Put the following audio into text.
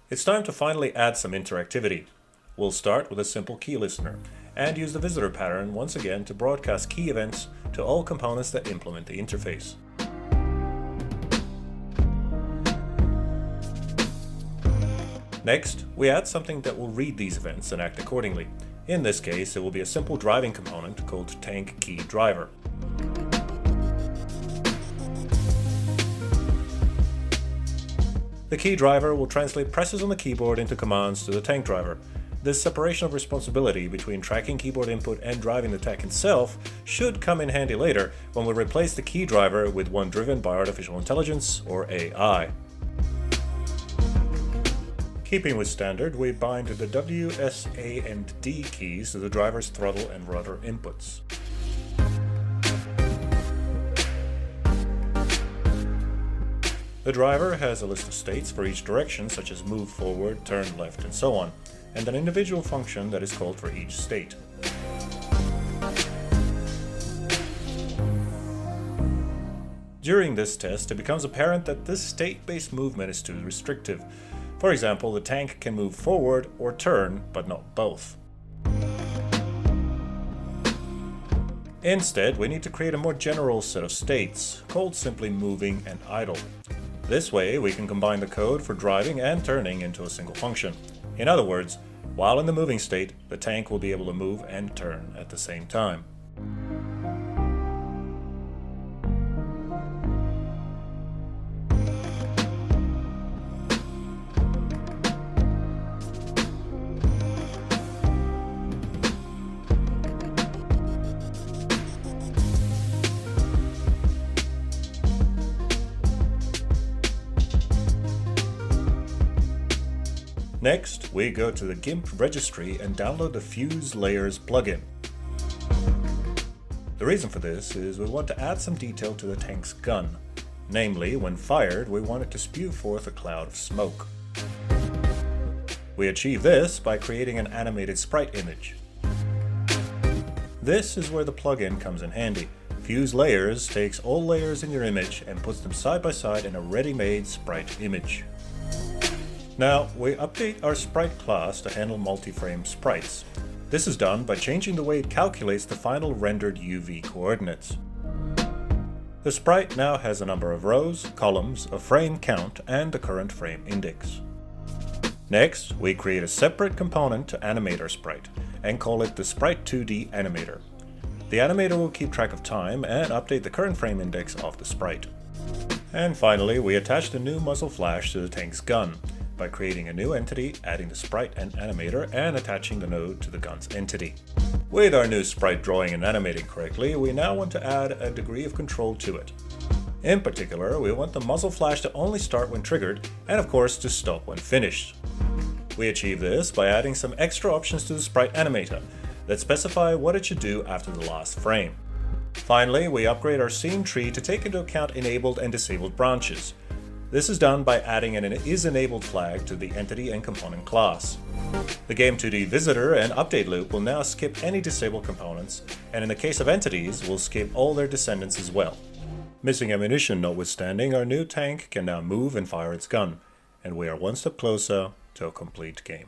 It's time to finally add some interactivity. We'll start with a simple key listener and use the visitor pattern once again to broadcast key events to all components that implement the interface. Next, we add something that will read these events and act accordingly. In this case, it will be a simple driving component called tank key driver. The key driver will translate presses on the keyboard into commands to the tank driver. This separation of responsibility between tracking keyboard input and driving the tank itself should come in handy later when we replace the key driver with one driven by artificial intelligence, or AI. Keeping with standard, we bind the W, S, A, and D keys to the driver's throttle and rudder inputs. The driver has a list of states for each direction, such as move forward, turn left, and so on, and an individual function that is called for each state. During this test, it becomes apparent that this state-based movement is too restrictive. For example, the tank can move forward or turn, but not both. Instead, we need to create a more general set of states, called simply moving and idle. This way, we can combine the code for driving and turning into a single function. In other words, while in the moving state, the tank will be able to move and turn at the same time. Next, we go to the GIMP registry and download the Fuse Layers plugin. The reason for this is we want to add some detail to the tank's gun. Namely, when fired, we want it to spew forth a cloud of smoke. We achieve this by creating an animated sprite image. This is where the plugin comes in handy. Fuse Layers takes all layers in your image and puts them side by side in a ready-made sprite image. Now, we update our Sprite class to handle multi-frame sprites. This is done by changing the way it calculates the final rendered UV coordinates. The sprite now has a number of rows, columns, a frame count, and the current frame index. Next, we create a separate component to animate our sprite, and call it the Sprite2D Animator. The animator will keep track of time and update the current frame index of the sprite. And finally, we attach the new muzzle flash to the tank's gun, by creating a new entity, adding the sprite and animator, and attaching the node to the gun's entity. With our new sprite drawing and animating correctly, we now want to add a degree of control to it. In particular, we want the muzzle flash to only start when triggered, and of course to stop when finished. We achieve this by adding some extra options to the sprite animator that specify what it should do after the last frame. Finally, we upgrade our scene tree to take into account enabled and disabled branches. This is done by adding an isEnabled flag to the entity and component class. The Game2D visitor and update loop will now skip any disabled components, and in the case of entities, will skip all their descendants as well. Missing ammunition notwithstanding, our new tank can now move and fire its gun, and we are one step closer to a complete game.